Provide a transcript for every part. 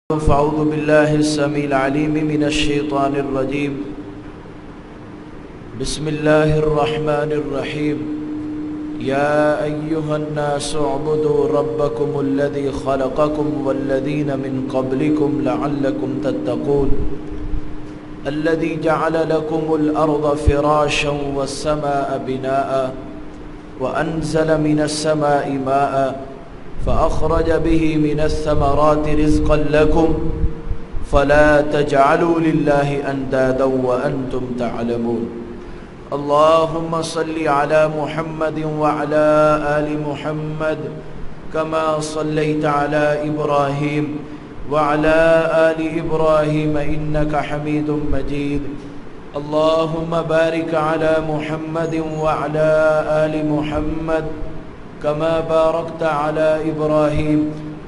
فأعوذ بالله السميع العليم من الشيطان الرجيم. بسم الله الرحمن الرحيم. يا أيها الناس اعبدوا ربكم الذي خلقكم والذين من قبلكم لعلكم تتقون. الذي جعل لكم الأرض فراشا والسماء بناء وأنزل من السماء ماء فأخرج به من الثمرات رزقا لكم فلا تجعلوا لله أندادا وأنتم تعلمون. اللهم صل على محمد وعلى آل محمد كما صليت على إبراهيم وعلى آل إبراهيم إنك حميد مجيد. اللهم بارك على محمد وعلى آل محمد كما باركت على إبراهيم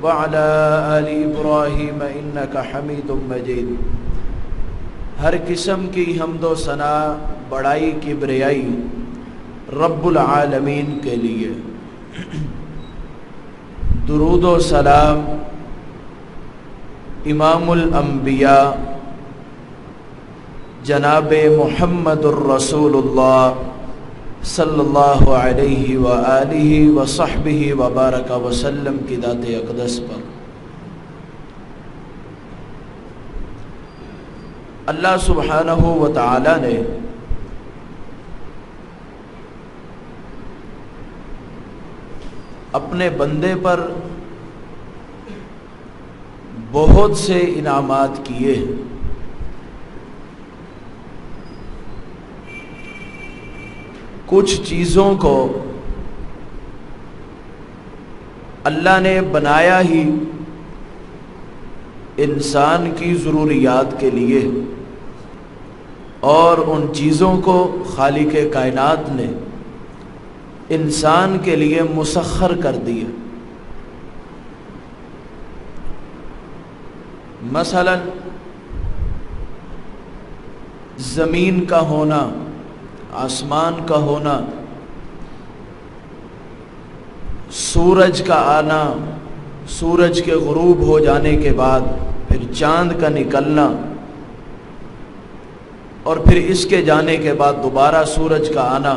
وعلى آل إبراهيم إنك حميد مجيد. ہر قسم کی حمد و ثنا بڑائی کبریائی رب العالمین کے لیے. درود و سلام امام الانبیاء جناب محمد الرسول اللہ صلی اللہ علیہ وآلہ وصحبہ وبارک وسلم کی ذات اقدس پر. اللہ سبحانہ و تعالی نے اپنے بندے پر بہت سے انعامات کیے. کچھ چیزوں کو اللہ نے بنایا ہی انسان کی ضروریات کے لیے اور ان چیزوں کو خالق کائنات نے انسان کے لیے مسخر کر دیا. مثلا زمین کا ہونا، آسمان کا ہونا، سورج کا آنا، سورج کے غروب ہو جانے کے بعد پھر چاند کا نکلنا اور پھر اس کے جانے کے بعد دوبارہ سورج کا آنا،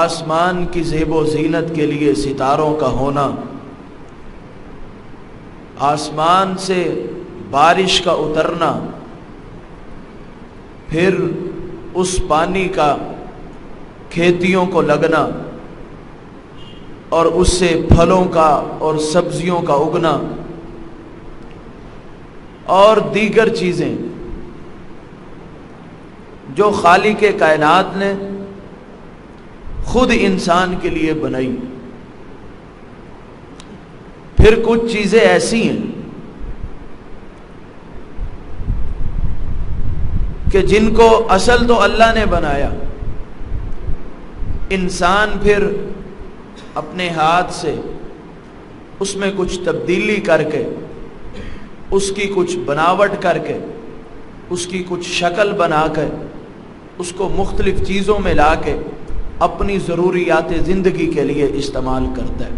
آسمان کی زیب و زینت کے لیے ستاروں کا ہونا، آسمان سے بارش کا اترنا، پھر اس پانی کا کھیتیوں کو لگنا اور اس سے پھلوں کا اور سبزیوں کا اگنا اور دیگر چیزیں جو خالق کائنات نے خود انسان کے لیے بنائی. پھر کچھ چیزیں ایسی ہیں کہ جن کو اصل تو اللہ نے بنایا، انسان پھر اپنے ہاتھ سے اس میں کچھ تبدیلی کر کے، اس کی کچھ بناوٹ کر کے، اس کی کچھ شکل بنا کے، اس کو مختلف چیزوں میں لا کے اپنی ضروریات زندگی کے لیے استعمال کرتا ہے.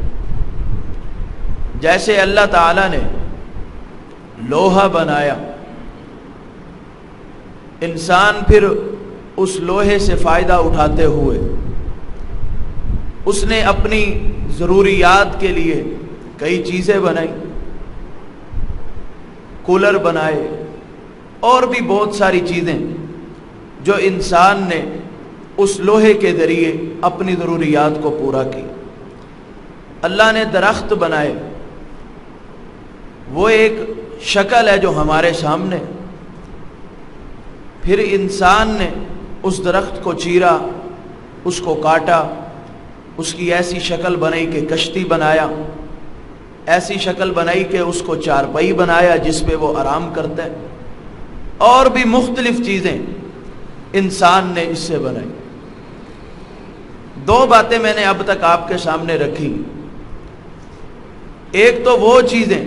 جیسے اللہ تعالیٰ نے لوہا بنایا، انسان پھر اس لوہے سے فائدہ اٹھاتے ہوئے اس نے اپنی ضروریات کے لیے کئی چیزیں بنائی، کولر بنائے اور بھی بہت ساری چیزیں جو انسان نے اس لوہے کے ذریعے اپنی ضروریات کو پورا کی. اللہ نے درخت بنائے، وہ ایک شکل ہے جو ہمارے سامنے. پھر انسان نے اس درخت کو چیرا، اس کو کاٹا، اس کی ایسی شکل بنائی کہ کشتی بنایا، ایسی شکل بنائی کہ اس کو چارپائی بنایا جس پہ وہ آرام کرتا ہے، اور بھی مختلف چیزیں انسان نے اس سے بنائی. دو باتیں میں نے اب تک آپ کے سامنے رکھی. ایک تو وہ چیزیں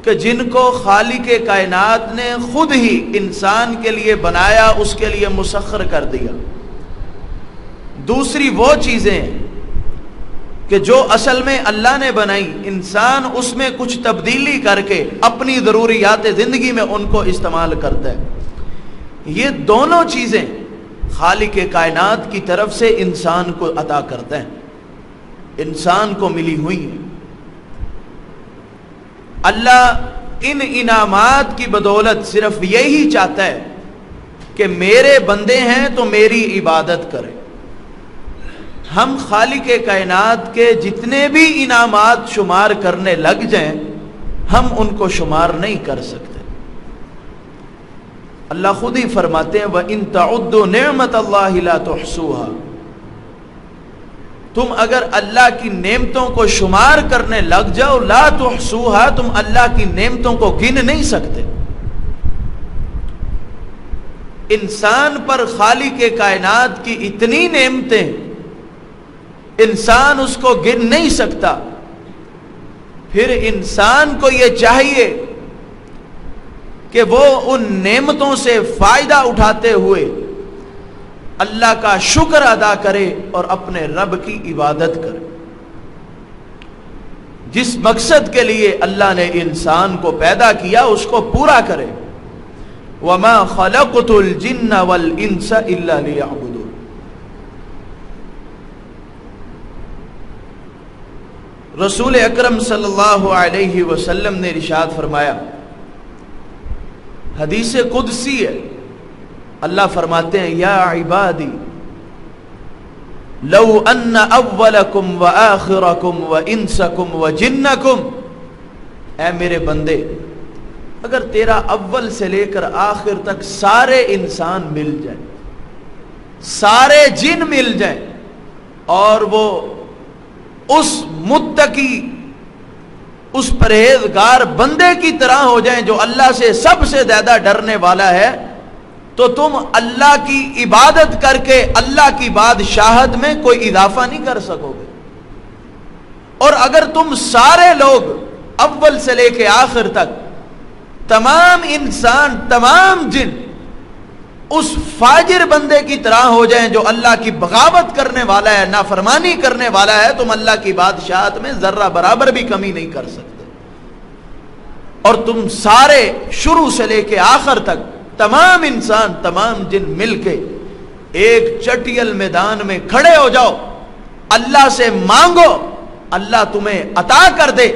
کہ جن کو خالق کائنات نے خود ہی انسان کے لیے بنایا، اس کے لیے مسخر کر دیا. دوسری وہ چیزیں کہ جو اصل میں اللہ نے بنائی، انسان اس میں کچھ تبدیلی کر کے اپنی ضروریات زندگی میں ان کو استعمال کرتا ہے۔ یہ دونوں چیزیں خالق کائنات کی طرف سے انسان کو عطا کرتے ہیں، انسان کو ملی ہوئی ہیں۔ اللہ ان انعامات کی بدولت صرف یہی چاہتا ہے کہ میرے بندے ہیں تو میری عبادت کریں۔ ہم خالق کائنات کے جتنے بھی انعامات شمار کرنے لگ جائیں، ہم ان کو شمار نہیں کر سکتے۔ اللہ خود ہی فرماتے ہیں وَإِن تَعُدُّوا نِعْمَةَ اللَّهِ لَا تُحْصُوهَا، تم اگر اللہ کی نعمتوں کو شمار کرنے لگ جاؤ، لا تحصوها، تم اللہ کی نعمتوں کو گن نہیں سکتے۔ انسان پر خالق کائنات کی اتنی نعمتیں، انسان اس کو گن نہیں سکتا۔ پھر انسان کو یہ چاہیے کہ وہ ان نعمتوں سے فائدہ اٹھاتے ہوئے اللہ کا شکر ادا کرے اور اپنے رب کی عبادت کرے، جس مقصد کے لیے اللہ نے انسان کو پیدا کیا اس کو پورا کرے۔ وَمَا خَلَقْتُ الْجِنَّ وَالْإِنسَ إِلَّا لِيَعْبُدُونِ۔ رسول اکرم صلی اللہ علیہ وسلم نے ارشاد فرمایا، حدیث قدسی ہے، اللہ فرماتے ہیں یا عبادی لو ان اولکم وآخرکم وانسکم وجنکم، اے میرے بندے اگر تیرا اول سے لے کر آخر تک سارے انسان مل جائیں، سارے جن مل جائیں، اور وہ اس متقی، اس پرہیزگار بندے کی طرح ہو جائیں جو اللہ سے سب سے زیادہ ڈرنے والا ہے، تو تم اللہ کی عبادت کر کے اللہ کی بادشاہت میں کوئی اضافہ نہیں کر سکو گے۔ اور اگر تم سارے لوگ اول سے لے کے آخر تک، تمام انسان تمام جن اس فاجر بندے کی طرح ہو جائیں جو اللہ کی بغاوت کرنے والا ہے، نافرمانی کرنے والا ہے، تم اللہ کی بادشاہت میں ذرہ برابر بھی کمی نہیں کر سکتے۔ اور تم سارے شروع سے لے کے آخر تک تمام انسان تمام جن مل کے ایک چٹیل میدان میں کھڑے ہو جاؤ، اللہ سے مانگو، اللہ تمہیں عطا کر دے،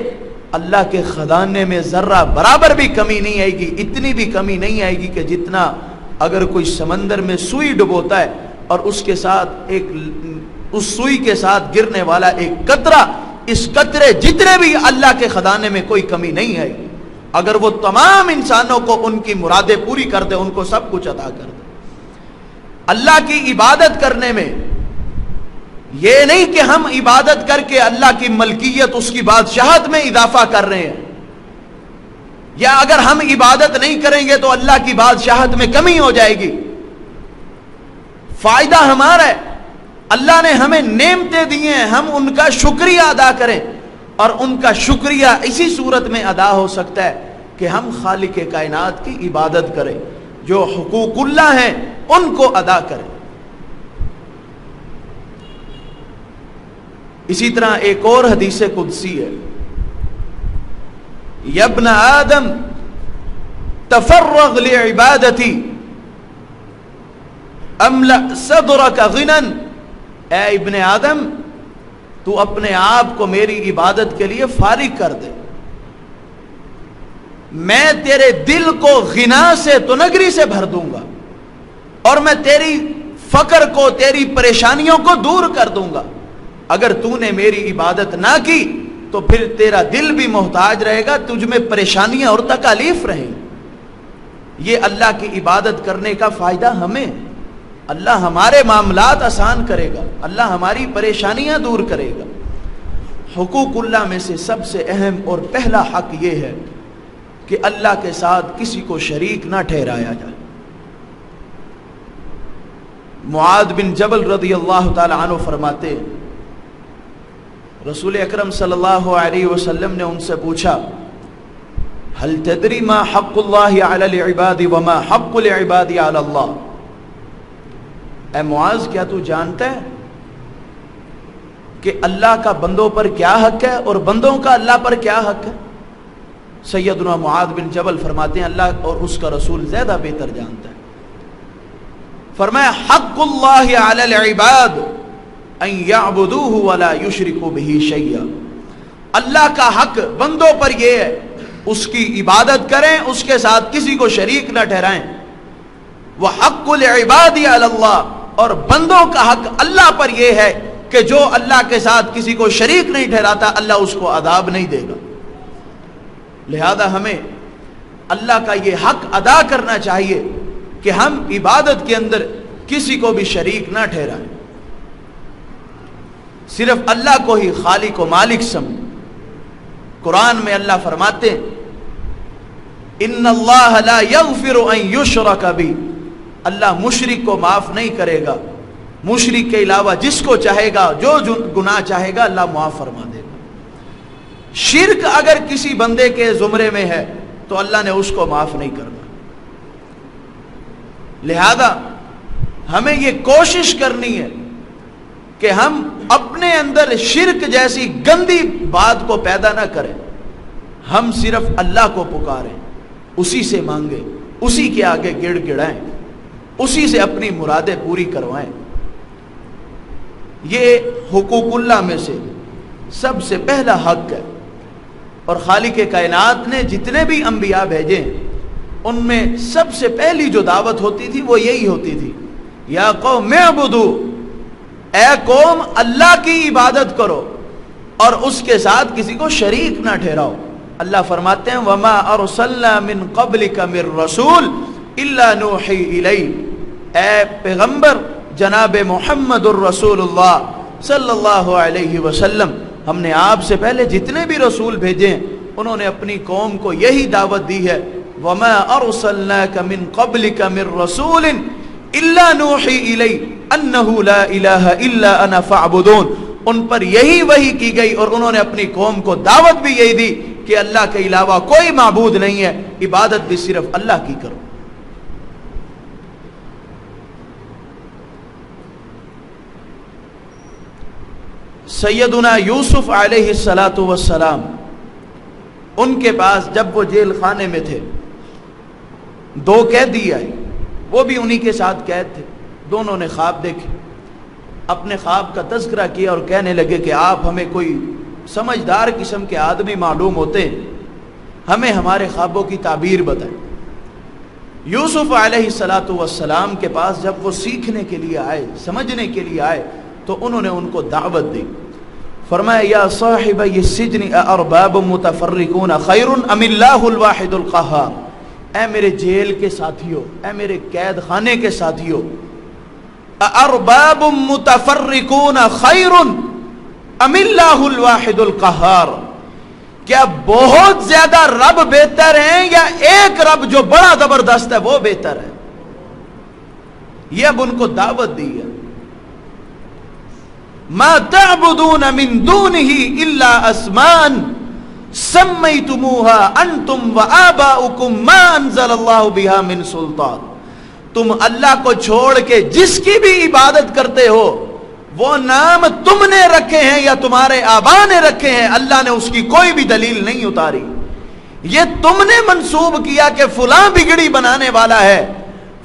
اللہ کے خزانے میں ذرہ برابر بھی کمی نہیں آئے گی، اتنی بھی کمی نہیں آئے گی کہ جتنا اگر کوئی سمندر میں سوئی ڈبوتا ہے اور اس کے ساتھ اس سوئی کے ساتھ گرنے والا ایک قطرہ، اس قطرے جتنے بھی اللہ کے خزانے میں کوئی کمی نہیں آئے گی۔ اگر وہ تمام انسانوں کو ان کی مرادیں پوری کر دے، ان کو سب کچھ عطا کر دے۔ اللہ کی عبادت کرنے میں یہ نہیں کہ ہم عبادت کر کے اللہ کی ملکیت، اس کی بادشاہت میں اضافہ کر رہے ہیں، یا اگر ہم عبادت نہیں کریں گے تو اللہ کی بادشاہت میں کمی ہو جائے گی۔ فائدہ ہمارا ہے، اللہ نے ہمیں نعمتیں دی ہیں، ہم ان کا شکریہ ادا کریں، اور ان کا شکریہ اسی صورت میں ادا ہو سکتا ہے کہ ہم خالق کائنات کی عبادت کریں، جو حقوق اللہ ہیں ان کو ادا کریں۔ اسی طرح ایک اور حدیث قدسی ہے، یا ابن آدم تفرغ لعبادتی املأ صدرک غنا، اے ابن آدم تو اپنے آپ کو میری عبادت کے لیے فارغ کر دے، میں تیرے دل کو غنا سے، تنگری سے بھر دوں گا، اور میں تیری فقر کو، تیری پریشانیوں کو دور کر دوں گا۔ اگر تو نے میری عبادت نہ کی تو پھر تیرا دل بھی محتاج رہے گا، تجھ میں پریشانیاں اور تکالیف رہیں۔ یہ اللہ کی عبادت کرنے کا فائدہ ہمیں، اللہ ہمارے معاملات آسان کرے گا، اللہ ہماری پریشانیاں دور کرے گا۔ حقوق اللہ میں سے سب سے اہم اور پہلا حق یہ ہے کہ اللہ کے ساتھ کسی کو شریک نہ ٹھہرایا جائے۔ معاذ بن جبل رضی اللہ تعالی عنہ فرماتے ہیں، رسول اکرم صلی اللہ علیہ وسلم نے ان سے پوچھا، هل تدری ما حق اللہ علی العباد وما حق العباد علی اللہ، اے معاذ کیا تو جانتا ہے کہ اللہ کا بندوں پر کیا حق ہے اور بندوں کا اللہ پر کیا حق ہے؟ سیدنا معاذ بن جبل فرماتے ہیں اللہ اور اس کا رسول زیادہ بہتر جانتا ہے۔ فرمایا حق اللہ علی العباد ان یعبدوہ ولا یشرکوا بہ شیئا، اللہ کا حق بندوں پر یہ ہے اس کی عبادت کریں، اس کے ساتھ کسی کو شریک نہ ٹھہرائیں۔ وحق العباد علی اللہ، اور بندوں کا حق اللہ پر یہ ہے کہ جو اللہ کے ساتھ کسی کو شریک نہیں ٹھہراتا اللہ اس کو عذاب نہیں دے گا۔ لہذا ہمیں اللہ کا یہ حق ادا کرنا چاہیے کہ ہم عبادت کے اندر کسی کو بھی شریک نہ ٹھہرائیں، صرف اللہ کو ہی خالق و مالک سمجھ۔ قرآن میں اللہ فرماتے ہیں ان اللہ لا یغفر ان یشرک بہ، اللہ مشرک کو معاف نہیں کرے گا، مشرک کے علاوہ جس کو چاہے گا جو گناہ چاہے گا اللہ معاف فرما دے گا۔ شرک اگر کسی بندے کے زمرے میں ہے تو اللہ نے اس کو معاف نہیں کرنا۔ لہذا ہمیں یہ کوشش کرنی ہے کہ ہم اپنے اندر شرک جیسی گندی بات کو پیدا نہ کریں، ہم صرف اللہ کو پکاریں، اسی سے مانگیں، اسی کے آگے گڑ گڑائیں، اسی سے اپنی مرادیں پوری کروائیں۔ یہ حقوق اللہ میں سے سب سے پہلا حق ہے، اور خالق کائنات نے جتنے بھی انبیاء بھیجے ان میں سب سے پہلی جو دعوت ہوتی تھی وہ یہی ہوتی تھی، یا قوم اعبدوا، اے قوم اللہ کی عبادت کرو اور اس کے ساتھ کسی کو شریک نہ ٹھہراؤ۔ اللہ فرماتے ہیں وما ارسلنا من قبلک من رسول الا نوحی الیہ، اے پیغمبر جناب محمد الرسول اللہ صلی اللہ علیہ وسلم، ہم نے آپ سے پہلے جتنے بھی رسول بھیجے ہیں انہوں نے اپنی قوم کو یہی دعوت دی ہے، وما ارسلناک من قبلک من رسول الا نوحی الیہ انہ لا الہ الا انا فاعبدون، ان پر یہی وحی کی گئی اور انہوں نے اپنی قوم کو دعوت بھی یہی دی کہ اللہ کے علاوہ کوئی معبود نہیں ہے، عبادت بھی صرف اللہ کی کرو۔ سیدنا یوسف علیہ السلام ان کے پاس جب وہ جیل خانے میں تھے دو قیدی آئے، وہ بھی انہی کے ساتھ قید تھے، دونوں نے خواب دیکھے، اپنے خواب کا تذکرہ کیا اور کہنے لگے کہ آپ ہمیں کوئی سمجھدار قسم کے آدمی معلوم ہوتے ہیں، ہمیں ہمارے خوابوں کی تعبیر بتائیں۔ یوسف علیہ السلام کے پاس جب وہ سیکھنے کے لیے آئے، سمجھنے کے لیے آئے تو انہوں نے ان کو دعوت دی۔ فرمایا یا صاحب السجن ارباب متفرقون خیر ام اللہ الواحد القہار، اے میرے جیل کے ساتھیوں، اے میرے قید خانے کے ساتھیوں، ارباب متفرقون خیر ام اللہ الواحد القہار، کیا بہت زیادہ رب بہتر ہیں یا ایک رب جو بڑا زبردست ہے وہ بہتر ہے؟ یہ اب ان کو دعوت دی ہے۔ ما تعبدون من دونه الا اسماء سمیتموها انتم وآباؤکم ما انزل اللہ بها من سلطان، تم اللہ کو چھوڑ کے جس کی بھی عبادت کرتے ہو وہ نام تم نے رکھے ہیں یا تمہارے آبا نے رکھے ہیں، اللہ نے اس کی کوئی بھی دلیل نہیں اتاری، یہ تم نے منسوب کیا کہ فلاں بگڑی بنانے والا ہے،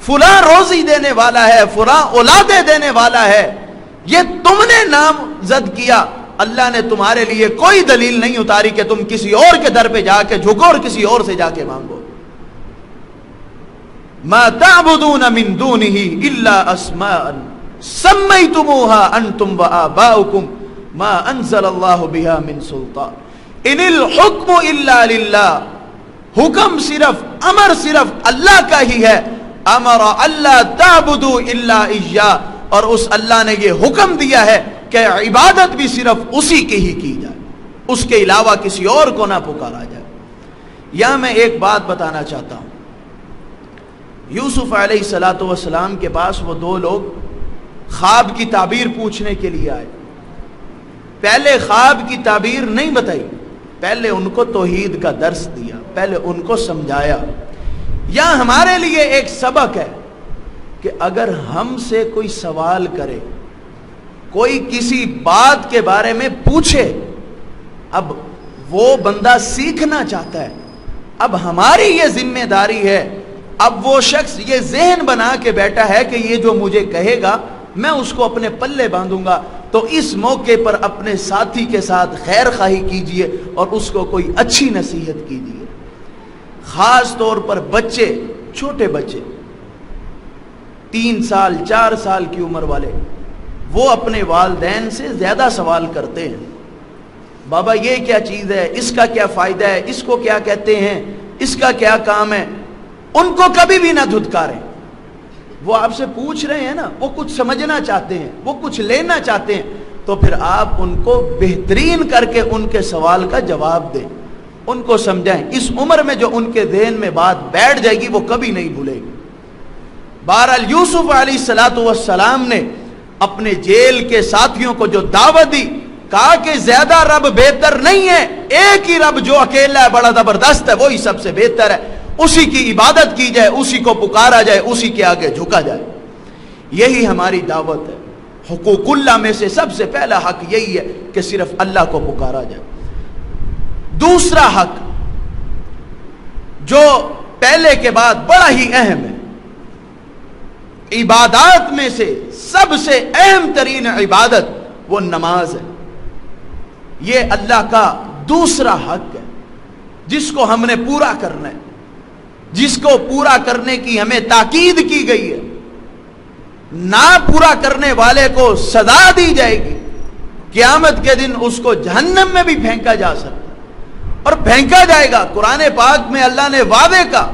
فلاں روزی دینے والا ہے، فلاں اولادیں دینے والا ہے، یہ تم نے نام زد کیا، اللہ نے تمہارے لیے کوئی دلیل نہیں اتاری کہ تم کسی اور کے در پہ جا کے جھکو اور کسی اور سے جا کے مانگو۔ ما تعبدون من دونه الا اسماء سمیتموها انتم وآباؤکم ما انزل اللہ بها من سلطان ان الحکم الا للہ، حکم صرف امر صرف اللہ کا ہی ہے، امر اللہ تعبدوا الا اياه، اور اس اللہ نے یہ حکم دیا ہے کہ عبادت بھی صرف اسی کی ہی کی جائے، اس کے علاوہ کسی اور کو نہ پکارا جائے۔ یہاں میں ایک بات بتانا چاہتا ہوں، یوسف علیہ السلام کے پاس وہ دو لوگ خواب کی تعبیر پوچھنے کے لیے آئے، پہلے خواب کی تعبیر نہیں بتائی، پہلے ان کو توحید کا درس دیا، پہلے ان کو سمجھایا۔ یہاں ہمارے لیے ایک سبق ہے کہ اگر ہم سے کوئی سوال کرے کوئی کسی بات کے بارے میں پوچھے، اب وہ بندہ سیکھنا چاہتا ہے، اب ہماری یہ ذمہ داری ہے، اب وہ شخص یہ ذہن بنا کے بیٹھا ہے کہ یہ جو مجھے کہے گا میں اس کو اپنے پلے باندھوں گا، تو اس موقع پر اپنے ساتھی کے ساتھ خیر خواہی کیجئے اور اس کو کوئی اچھی نصیحت کیجئے۔ خاص طور پر بچے، چھوٹے بچے 3 سال 4 سال کی عمر والے، وہ اپنے والدین سے زیادہ سوال کرتے ہیں، بابا یہ کیا چیز ہے، اس کا کیا فائدہ ہے، اس کو کیا کہتے ہیں، اس کا کیا کام ہے۔ ان کو کبھی بھی نہ دھتکاریں، وہ آپ سے پوچھ رہے ہیں نا، وہ کچھ سمجھنا چاہتے ہیں، وہ کچھ لینا چاہتے ہیں، تو پھر آپ ان کو بہترین کر کے ان کے سوال کا جواب دیں، ان کو سمجھائیں۔ اس عمر میں جو ان کے ذہن میں بات بیٹھ جائے گی وہ کبھی نہیں بھولے گی۔ بہرحال یوسف علیہ السلام نے اپنے جیل کے ساتھیوں کو جو دعوت دی، کہا کہ زیادہ رب بہتر نہیں ہے، ایک ہی رب جو اکیلا ہے، بڑا زبردست ہے، وہی سب سے بہتر ہے، اسی کی عبادت کی جائے، اسی کو پکارا جائے، اسی کے آگے جھکا جائے۔ یہی ہماری دعوت ہے۔ حقوق اللہ میں سے سب سے پہلا حق یہی ہے کہ صرف اللہ کو پکارا جائے۔ دوسرا حق جو پہلے کے بعد بڑا ہی اہم ہے، عبادات میں سے سب سے اہم ترین عبادت وہ نماز ہے۔ یہ اللہ کا دوسرا حق ہے جس کو ہم نے پورا کرنا ہے، جس کو پورا کرنے کی ہمیں تاکید کی گئی ہے۔ نہ پورا کرنے والے کو سزا دی جائے گی، قیامت کے دن اس کو جہنم میں بھی پھینکا جا سکتا ہے، اور پھینکا جائے گا۔ قرآن پاک میں اللہ نے وعدے کا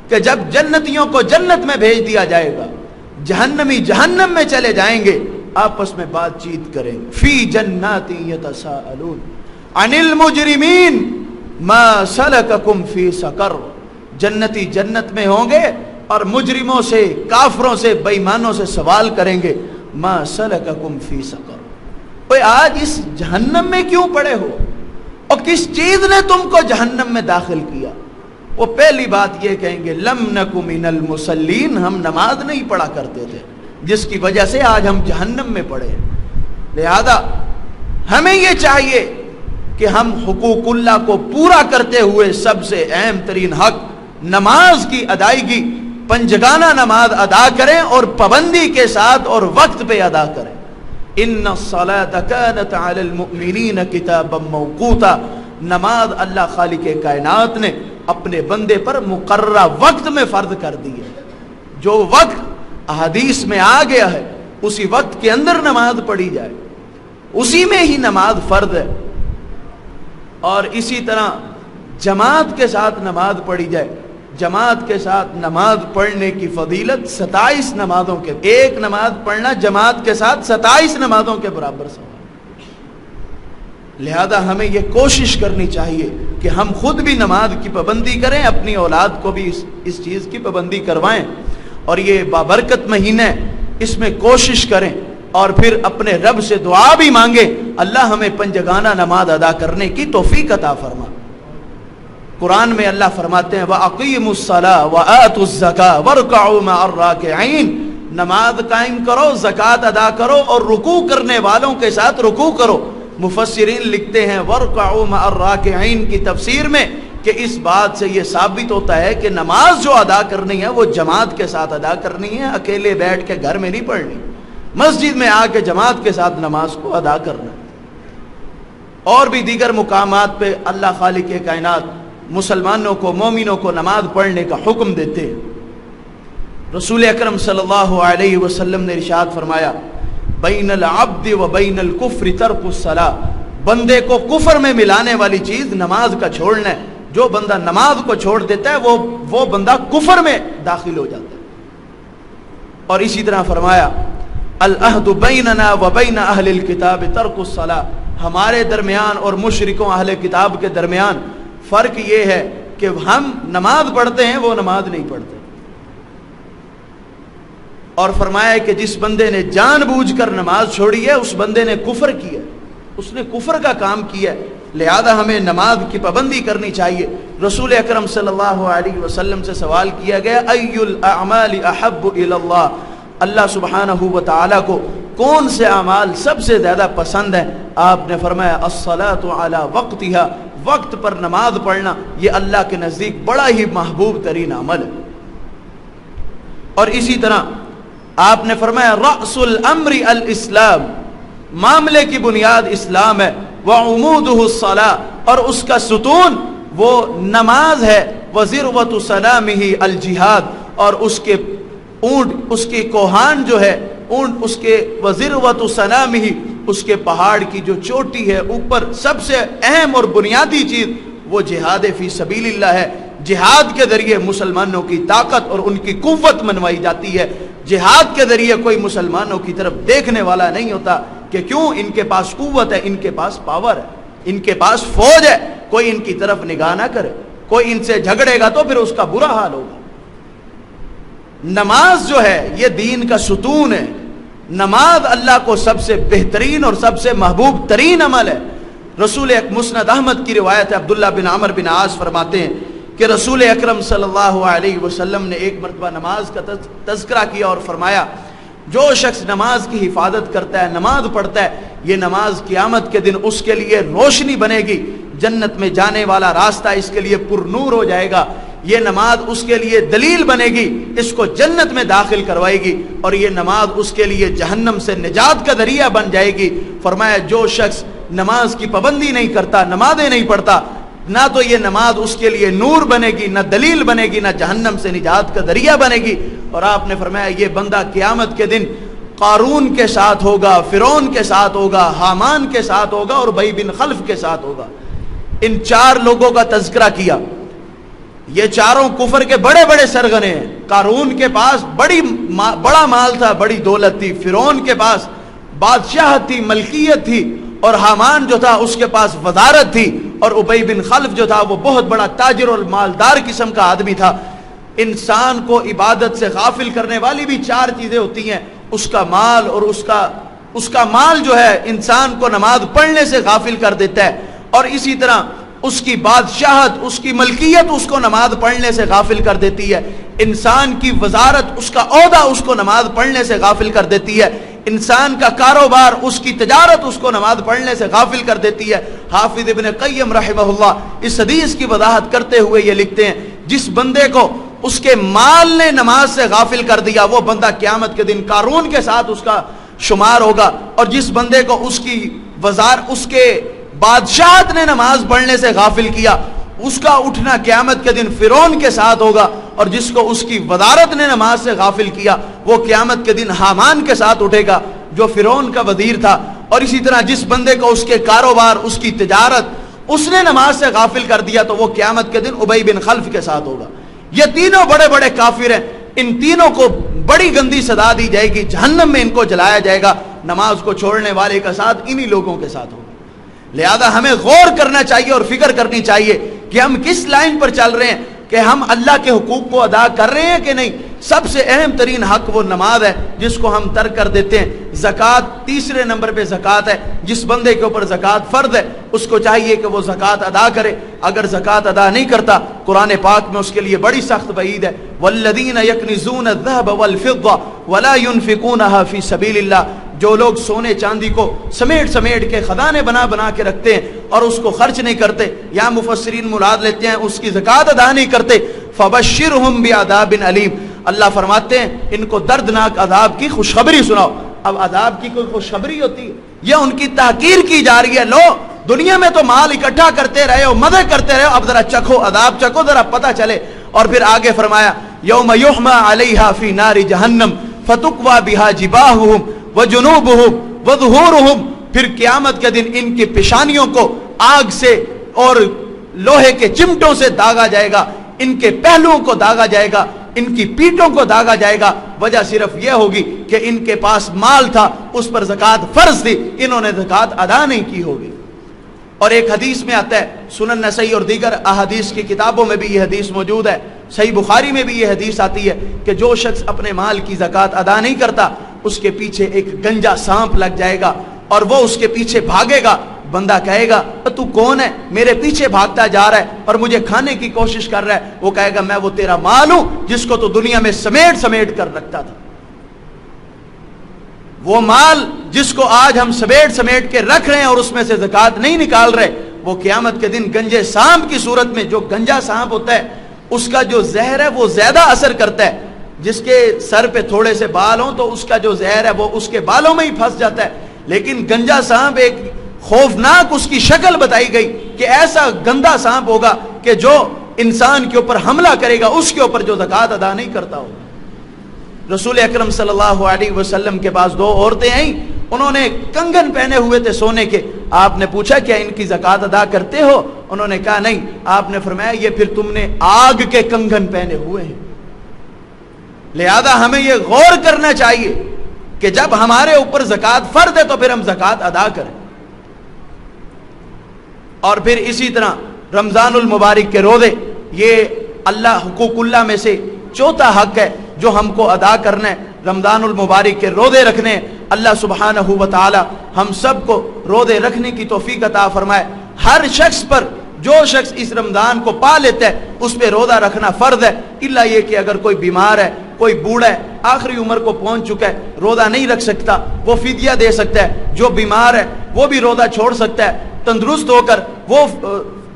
کہ جب جنتیوں کو جنت میں بھیج دیا جائے گا، جہنمی جہنم میں چلے جائیں گے، آپس میں بات چیت کریں گے۔ فی جنات یتساءلون عن المجرمین ما سلککم فی سقر، جنتی جنت میں ہوں گے اور مجرموں سے، کافروں سے، بے ایمانوں سے سوال کریں گے، ما سلککم فی سقر، اوے آج اس جہنم میں کیوں پڑے ہو، اور کس چیز نے تم کو جہنم میں داخل کیا؟ وہ پہلی بات یہ کہیں گے، لم نک من المصلین، ہم نماز نہیں پڑھا کرتے تھے، جس کی وجہ سے آج ہم جہنم میں پڑے۔ لہذا ہمیں یہ چاہیے کہ ہم حقوق اللہ کو پورا کرتے ہوئے سب سے اہم ترین حق نماز کی ادائیگی، پنجگانہ نماز ادا کریں اور پابندی کے ساتھ اور وقت پہ ادا کریں۔ ان الصلاۃ کانت علی المؤمنین کتابا موقوتا، نماز اللہ خالق کائنات نے اپنے بندے پر مقررہ وقت میں فرض کر دی ہے۔ جو وقت احادیث میں آ گیا ہے اسی وقت کے اندر نماز پڑھی جائے، اسی میں ہی نماز فرض ہے۔ اور اسی طرح جماعت کے ساتھ نماز پڑھی جائے، جماعت کے ساتھ نماز پڑھنے کی فضیلت 27 نمازوں کے، ایک نماز پڑھنا جماعت کے ساتھ 27 نمازوں کے برابر ثواب۔ لہذا ہمیں یہ کوشش کرنی چاہیے کہ ہم خود بھی نماز کی پابندی کریں، اپنی اولاد کو بھی اس چیز کی پابندی کروائیں، اور یہ بابرکت مہینہ ہے، اس میں کوشش کریں، اور پھر اپنے رب سے دعا بھی مانگے، اللہ ہمیں پنجگانہ نماز ادا کرنے کی توفیق عطا فرما۔ قرآن میں اللہ فرماتے ہیں وَأَقِيمُوا الصَّلَاةَ وَآتُوا الزَّكَاةَ وَارْكَعُوا مَعَ الرَّاكِعِينَ، نماز قائم کرو، زکوٰۃ ادا کرو، اور رکوع کرنے والوں کے ساتھ رکوع کرو۔ مفسرین لکھتے ہیں وَارْكَعُوا مَعَ الرَّاكِعِينَ کی تفسیر میں کہ اس بات سے یہ ثابت ہوتا ہے کہ نماز جو ادا کرنی ہے وہ جماعت کے ساتھ ادا کرنی ہے، اکیلے بیٹھ کے گھر میں نہیں پڑھنی، مسجد میں آ کے جماعت کے ساتھ نماز کو ادا کرنا۔ اور بھی دیگر مقامات پہ اللہ خالق کائنات مسلمانوں کو، مومنوں کو نماز پڑھنے کا حکم دیتے ہیں۔ رسول اکرم صلی اللہ علیہ وسلم نے ارشاد فرمایا بین العبد و بین الکفر ترک الصلاۃ، بندے کو کفر میں ملانے والی چیز نماز کا چھوڑنا ہے۔ جو بندہ نماز کو چھوڑ دیتا ہے وہ بندہ کفر میں داخل ہو جاتا ہے۔ اور اسی طرح فرمایا العہد بیننا و بین اہل الکتاب ترک الصلاۃ، ہمارے درمیان اور مشرکوں اہل کتاب کے درمیان فرق یہ ہے کہ ہم نماز پڑھتے ہیں، وہ نماز نہیں پڑھتے۔ اور فرمایا کہ جس بندے نے جان بوجھ کر نماز چھوڑی ہے اس بندے نے کفر کیا، اس نے کفر کا کام کیا ہے۔ لہذا ہمیں نماز کی پابندی کرنی چاہیے۔ رسول اکرم صلی اللہ علیہ وسلم سے سوال کیا گیا ای الاعمال احب الی اللہ، اللہ سبحانہ و تعالی کو کون سے اعمال سب سے زیادہ پسند ہیں؟ آپ نے فرمایا الصلاۃ علی وقتها، وقت پر نماز پڑھنا یہ اللہ کے نزدیک بڑا ہی محبوب ترین عمل ہے۔ اور اسی طرح آپ نے فرمایا رأس الامر الاسلام، معاملے کی بنیاد اسلام ہے، وعمودہ الصلاۃ، اور اس کا ستون وہ نماز ہے، وذروۃ سلامہ الجہاد، اور اس کے اونٹ، اس کی کوہان جو ہے اونٹ، اس کے وذروۃ سلامہ، اس کے پہاڑ کی جو چوٹی ہے اوپر، سب سے اہم اور بنیادی چیز وہ جہاد فی سبیل اللہ ہے۔ جہاد کے ذریعے مسلمانوں کی طاقت اور ان کی قوت منوائی جاتی ہے۔ جہاد کے ذریعے کوئی مسلمانوں کی طرف دیکھنے والا نہیں ہوتا کہ کیوں، ان کے پاس قوت ہے، ان کے پاس پاور ہے، ان کے پاس فوج ہے، کوئی ان کی طرف نگاہ نہ کرے، کوئی ان سے جھگڑے گا تو پھر اس کا برا حال ہوگا۔ نماز جو ہے یہ دین کا ستون ہے۔ نماز اللہ کو سب سے بہترین اور سب سے محبوب ترین عمل ہے۔ رسول مسند احمد کی روایت ہے، عبداللہ بن عمر بن عاص فرماتے ہیں کہ رسول اکرم صلی اللہ علیہ وسلم نے ایک مرتبہ نماز کا تذکرہ کیا اور فرمایا جو شخص نماز کی حفاظت کرتا ہے، نماز پڑھتا ہے، یہ نماز قیامت کے دن اس کے لیے روشنی بنے گی، جنت میں جانے والا راستہ اس کے لیے پر نور ہو جائے گا، یہ نماز اس کے لیے دلیل بنے گی، اس کو جنت میں داخل کروائے گی، اور یہ نماز اس کے لیے جہنم سے نجات کا ذریعہ بن جائے گی۔ فرمایا جو شخص نماز کی پابندی نہیں کرتا، نمازیں نہیں پڑھتا، نہ تو یہ نماز اس کے لیے نور بنے گی، نہ دلیل بنے گی، نہ جہنم سے نجات کا ذریعہ بنے گی۔ اور آپ نے فرمایا یہ بندہ قیامت کے دن قارون کے ساتھ ہوگا، فرعون کے ساتھ ہوگا، حامان کے ساتھ ہوگا اور ابی بن خلف کے ساتھ ہوگا۔ ان چار لوگوں کا تذکرہ کیا، یہ چاروں کفر کے بڑے بڑے سرغنے ہیں۔ قارون کے پاس بڑا مال تھا، بڑی دولت تھی، فرعون کے پاس بادشاہت تھی، ملکیت تھی، اور حامان جو تھا اس کے پاس وزارت تھی، اور ابی بن خلف جو تھا وہ بہت بڑا تاجر اور مالدار قسم کا آدمی تھا۔ انسان کو عبادت سے غافل کرنے والی بھی چار چیزیں ہوتی ہیں، اس کا مال، اور اس کا مال جو ہے انسان کو نماز پڑھنے سے غافل کر دیتا ہے، اور اسی طرح اس کی بادشاہت، اس کی ملکیت اس کو نماز پڑھنے سے غافل کر دیتی ہے، انسان کی وزارت، اس کا عہدہ اس کو نماز پڑھنے سے غافل کر دیتی ہے، انسان کا کاروبار، اس کی تجارت اس کو نماز پڑھنے سے غافل کر دیتی ہے۔ حافظ ابن قیم رحمہ اللہ اس حدیث کی وضاحت کرتے ہوئے یہ لکھتے ہیں جس بندے کو اس کے مال نے نماز سے غافل کر دیا وہ بندہ قیامت کے دن قارون کے ساتھ اس کا شمار ہوگا، اور جس بندے کو اس کے بادشاہت نے نماز پڑھنے سے غافل کیا اس کا اٹھنا قیامت کے دن فرعون کے ساتھ ہوگا، اور جس کو اس کی وزارت نے نماز سے غافل کیا وہ قیامت کے دن حامان کے ساتھ اٹھے گا جو فرعون کا وزیر تھا، اور اسی طرح جس بندے کو اس کے کاروبار، اس کی تجارت اس نے نماز سے غافل کر دیا تو وہ قیامت کے دن ابی بن خلف کے ساتھ ہوگا۔ یہ تینوں بڑے بڑے کافر ہیں، ان تینوں کو بڑی گندی سزا دی جائے گی، جہنم میں ان کو جلایا جائے گا۔ نماز کو چھوڑنے والے کا ساتھ انہی لوگوں کے ساتھ ہوگا۔ لہذا ہمیں غور کرنا چاہیے اور فکر کرنی چاہیے کہ ہم کس لائن پر چل رہے ہیں، کہ ہم اللہ کے حقوق کو ادا کر رہے ہیں کہ نہیں۔ سب سے اہم ترین حق وہ نماز ہے جس کو ہم ترک کر دیتے ہیں۔ زکوٰۃ تیسرے نمبر پہ زکوٰۃ ہے، جس بندے کے اوپر زکوٰۃ فرض ہے اس کو چاہیے کہ وہ زکوٰۃ ادا کرے، اگر زکوٰۃ ادا نہیں کرتا قرآن پاک میں اس کے لیے بڑی سخت وعید ہے۔ والذین یکنزون الذهب والفضة ولا ينفقونها فی سبیل اللہ، جو لوگ سونے چاندی کو سمیٹ کے خزانے بنا کے رکھتے ہیں اور اس کو خرچ نہیں کرتے، یا مفسرین مراد لیتے ہیں اس کی زکوٰۃ ادا نہیں کرتے، فبشرہم بعذاب علیم، اللہ فرماتے ہیں ان کو دردناک عذاب کی خوشخبری سناؤ۔ اب عذاب کی کوئی خوشخبری ہوتی ہے؟ یہ ان کی تحقیر کی جا رہی ہے۔ لو دنیا میں تو مال اکٹھا کرتے رہے ہو، مزے کرتے رہے ہو، اب ذرا چکھو عذاب، چکھو ذرا پتہ چلے۔ اور پھر آگے فرمایا یوم یحمى علیہا فی نار جہنم فتقوی بہا جباہہم وجنوبہم وظہورہم، پھر قیامت کے دن ان کی پیشانیوں کو آگ سے اور لوہے کے چمٹوں سے داغا جائے گا، ان کے پہلوؤں کو داغا جائے گا، ان کی پیٹوں کو داغا جائے گا۔ وجہ صرف یہ ہوگی کہ ان کے پاس مال تھا، اس پر زکوٰۃ فرض تھی، انہوں نے زکوٰۃ ادا نہیں کی ہوگی۔ اور ایک حدیث میں آتا ہے، سنن نسائی اور دیگر احادیث کی کتابوں میں بھی یہ حدیث موجود ہے، صحیح بخاری میں بھی یہ حدیث آتی ہے کہ جو شخص اپنے مال کی زکوٰۃ ادا نہیں کرتا اس کے پیچھے ایک گنجا سانپ لگ جائے گا اور وہ اس کے پیچھے بھاگے گا۔ بندہ کہے گا تو کون ہے میرے پیچھے بھاگتا جا رہا ہے اور مجھے کھانے کی کوشش کر رہا ہے؟ وہ کہے گا میں وہ تیرا مال ہوں جس کو تو دنیا میں سمیٹ کر رکھتا تھا۔ وہ مال جس کو آج ہم سمیٹ کے رکھ رہے ہیں اور اس میں سے زکوٰۃ نہیں نکال رہے، وہ قیامت کے دن گنجے سانپ کی صورت میں، جو گنجا سانپ ہوتا ہے اس کا جو زہر ہے وہ زیادہ اثر کرتا ہے، جس کے سر پہ تھوڑے سے بال ہوں تو اس کا جو زہر ہے وہ اس کے بالوں میں ہی پھنس جاتا ہے، لیکن گنجا سانپ ایک خوفناک اس کی شکل بتائی گئی کہ ایسا گندا سانپ ہوگا کہ جو انسان کے اوپر حملہ کرے گا اس کے اوپر جو زکوٰۃ ادا نہیں کرتا ہو۔ رسول اکرم صلی اللہ علیہ وسلم کے پاس دو عورتیں آئیں، انہوں نے کنگن پہنے ہوئے تھے سونے کے، آپ نے پوچھا کیا ان کی زکوٰۃ ادا کرتے ہو؟ انہوں نے کہا نہیں۔ آپ نے فرمایا یہ پھر تم نے آگ کے کنگن پہنے ہوئے ہیں، لہذا ہمیں یہ غور کرنا چاہیے کہ جب ہمارے اوپر زکوٰۃ فرض ہے تو پھر ہم زکوٰۃ ادا کریں۔ اور پھر اسی طرح رمضان المبارک کے روزے، یہ اللہ حقوق اللہ میں سے چوتھا حق ہے جو ہم کو ادا کرنا ہے، رمضان المبارک کے روزے رکھنے ہیں۔ اللہ سبحانہ و تعالی ہم سب کو روزے رکھنے کی توفیق عطا فرمائے۔ ہر شخص پر، جو شخص اس رمضان کو پا لیتا ہے اس پہ روزہ رکھنا فرض ہے، الا یہ کہ اگر کوئی بیمار ہے، کوئی بوڑھا ہے، آخری عمر کو پہنچ چکا ہے، روزہ نہیں رکھ سکتا، وہ فدیہ دے سکتا ہے۔ جو بیمار ہے وہ بھی روزہ چھوڑ سکتا ہے، تندرست ہو کر وہ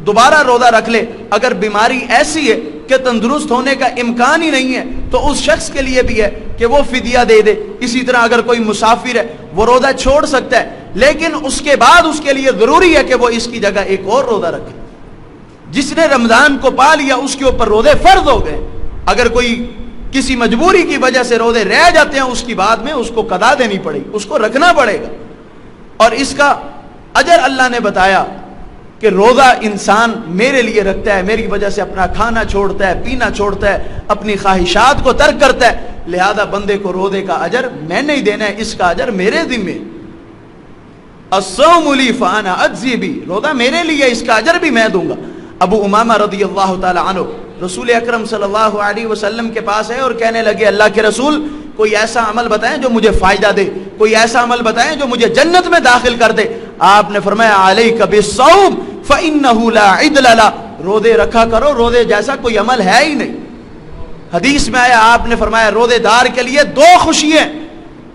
دوبارہ روزہ رکھ لے۔ اگر بیماری ایسی ہے کہ تندرست ہونے کا امکان ہی نہیں ہے تو اس شخص کے لیے بھی ہے کہ وہ فدیہ دے دے۔ اسی طرح اگر کوئی مسافر ہے وہ روزہ چھوڑ سکتا ہے، لیکن اس کے بعد اس کے لیے ضروری ہے کہ وہ اس کی جگہ ایک اور روزہ رکھے۔ جس نے رمضان کو پا لیا اس کے اوپر روزے فرض ہو گئے۔ اگر کوئی کسی مجبوری کی وجہ سے روزے رہ جاتے ہیں، اس کی بعد میں اس کو قضا دینی پڑے گی، اس کو رکھنا پڑے گا۔ اور اس کا اجر اللہ نے بتایا کہ روزہ انسان میرے لیے رکھتا ہے، میری وجہ سے اپنا کھانا چھوڑتا ہے، پینا چھوڑتا ہے، اپنی خواہشات کو ترک کرتا ہے، لہذا بندے کو روزے کا اجر میں نہیں دینا ہے، اس کا اجر میرے ذمے۔ الصوم لی فانا اجزی بی، روزہ میرے لیے، اس کا اجر بھی میں دوں گا۔ ابو امامہ رضی اللہ تعالی عنہ رسول اکرم صلی اللہ علیہ وسلم کے پاس ہے اور کہنے لگے اللہ کے رسول کوئی ایسا عمل بتائیں جو مجھے فائدہ دے، کوئی ایسا عمل بتائیں جو مجھے جنت میں داخل کر دے۔ آپ نے فرمایا علیک بالصوم فإنہ لا عدل له، روزے رکھا کرو، روزے جیسا کوئی عمل ہے ہی نہیں۔ حدیث میں آیا، آپ نے فرمایا روزے دار کے لیے دو خوشی ہیں،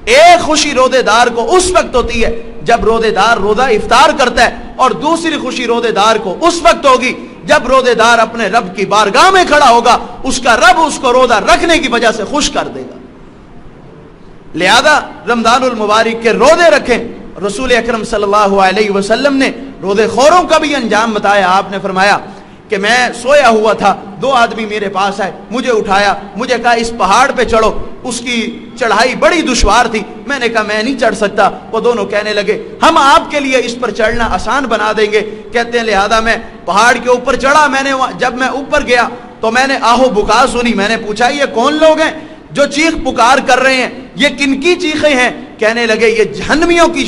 ایک خوشی روزے دار کو اس وقت ہوتی ہے جب روزے دار روزہ افطار کرتا ہے، اور دوسری خوشی روزے دار کو اس وقت ہوگی جب روزے دار اپنے رب کی بارگاہ میں کھڑا ہوگا، اس کا رب اس کو روزہ رکھنے کی وجہ سے خوش کر دے گا۔ لہذا رمضان المبارک کے روزے رکھیں۔ رسول اکرم صلی اللہ علیہ وسلم نے روزے خوروں کا بھی انجام بتایا۔ آپ نے فرمایا کہ میں سویا ہوا تھا، دو آدمی میرے پاس آئے، مجھے اٹھایا، مجھے کہا اس پہاڑ پہ چڑھو، اس کی چڑھائی بڑی دشوار تھی۔ میں نے کہا میں نہیں چڑھ سکتا۔ وہ دونوں کہنے لگے ہم آپ کے لیے اس پر چڑھنا آسان بنا دیں گے۔ کہتے ہیں لہذا میں پہاڑ کے اوپر چڑھا۔ جب میں اوپر گیا تو میں نے آہو بکا سنی۔ میں نے پوچھا یہ کون لوگ ہیں جو چیخ پکار کر رہے ہیں، یہ کن کی چیخیں ہیں؟ کہنے لگے یہ جہنمیوں کی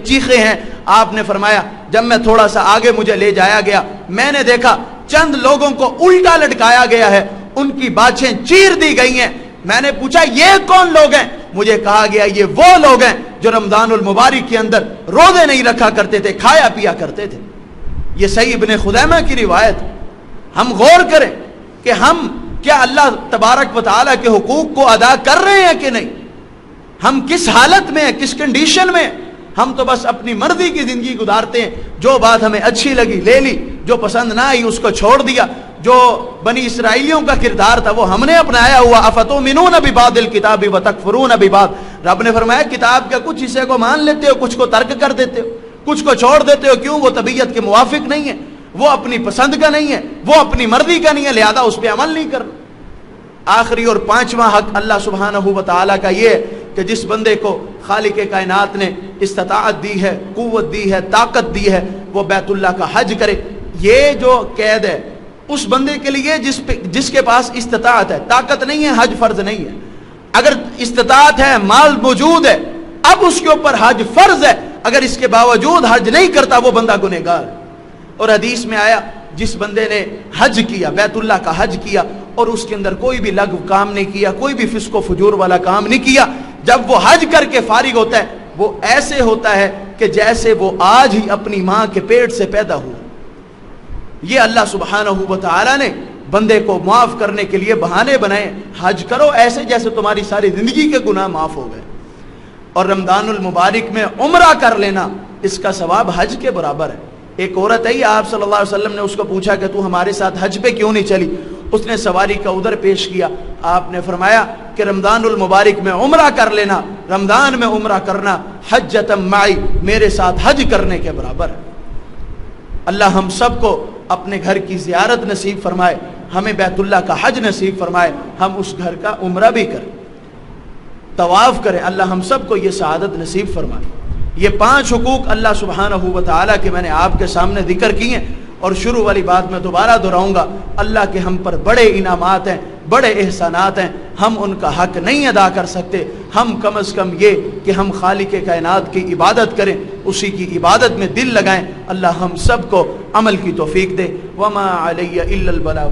چیخیں ہیں۔ آپ نے فرمایا جب میں تھوڑا سا آگے مجھے لے جایا گیا، میں نے دیکھا چند لوگوں کو الٹا لٹکایا گیا ہے، ان کی باچھیں چیر دی گئی ہیں۔ میں نے پوچھا یہ کون لوگ ہیں؟ مجھے کہا گیا یہ وہ لوگ ہیں جو رمضان المبارک کے اندر روزے نہیں رکھا کرتے تھے، کھایا پیا کرتے تھے۔ یہ صحیح ابن خزیمہ کی روایت۔ ہم غور کریں کہ ہم کیا اللہ تبارک و تعالیٰ کے حقوق کو ادا کر رہے ہیں کہ نہیں؟ ہم کس حالت میں ہیں، کس کنڈیشن میں؟ ہم تو بس اپنی مرضی کی زندگی گزارتے ہیں، جو بات ہمیں اچھی لگی لے لی، جو پسند نہ آئی اس کو چھوڑ دیا۔ جو بنی اسرائیلیوں کا کردار تھا وہ ہم نے اپنایا ہوا۔ افتؤمنون ببعض الکتاب وتکفرون ببعض، رب نے فرمایا کتاب کے کچھ حصے کو مان لیتے ہو، کچھ کو ترک کر دیتے ہو، کچھ کو چھوڑ دیتے ہو۔ کیوں؟ وہ طبیعت کے موافق نہیں ہے، وہ اپنی پسند کا نہیں ہے، وہ اپنی مرضی کا نہیں ہے، لہذا اس پہ عمل نہیں کرنا۔ آخری اور پانچواں حق اللہ سبحانہ و تعالیٰ کا یہ ہے کہ جس بندے کو خالق کائنات نے استطاعت دی ہے، قوت دی ہے، طاقت دی ہے، وہ بیت اللہ کا حج کرے۔ یہ جو قید ہے اس بندے کے لیے جس کے پاس استطاعت ہے، طاقت نہیں ہے، حج فرض نہیں ہے۔ اگر استطاعت ہے، مال موجود ہے، اب اس کے اوپر حج فرض ہے۔ اگر اس کے باوجود حج نہیں کرتا وہ بندہ گنہگار ہے۔ اور حدیث میں آیا جس بندے نے حج کیا، بیت اللہ کا حج کیا، اور اس کے اندر کوئی بھی لغو کام نہیں کیا، کوئی بھی فسق و فجور والا کام نہیں کیا، جب وہ حج کر کے فارغ ہوتا ہے وہ ایسے ہوتا ہے کہ جیسے وہ آج ہی اپنی ماں کے پیٹ سے پیدا ہوا۔ یہ اللہ سبحانہ و تعالیٰ نے بندے کو معاف کرنے کے لیے بہانے بنائے۔ حج کرو ایسے جیسے تمہاری ساری زندگی کے گناہ معاف ہو گئے۔ اور رمضان المبارک میں عمرہ کر لینا اس کا ثواب حج کے برابر ہے۔ ایک عورت ہے، آپ صلی اللہ علیہ وسلم نے اس کو پوچھا کہ تو ہمارے ساتھ حج پہ کیوں نہیں چلی؟ اس نے سواری کا عذر پیش کیا۔ آپ نے فرمایا کہ رمضان المبارک میں عمرہ کر لینا، رمضان میں عمرہ کرنا حجۃ معی، میرے ساتھ حج کرنے کے برابر ہے۔ اللہ ہم سب کو اپنے گھر کی زیارت نصیب فرمائے، ہمیں بیت اللہ کا حج نصیب فرمائے، ہم اس گھر کا عمرہ بھی کریں، طواف کریں، اللہ ہم سب کو یہ سعادت نصیب فرمائے۔ یہ 5 حقوق اللہ سبحانہ و تعالیٰ کے میں نے آپ کے سامنے ذکر کیے، اور شروع والی بات میں دوبارہ دہراؤں گا، اللہ کے ہم پر بڑے انعامات ہیں، بڑے احسانات ہیں، ہم ان کا حق نہیں ادا کر سکتے۔ ہم کم از کم یہ کہ ہم خالق کائنات کی عبادت کریں، اسی کی عبادت میں دل لگائیں۔ اللہ ہم سب کو عمل کی توفیق دے۔ وما علی الا البلاغ۔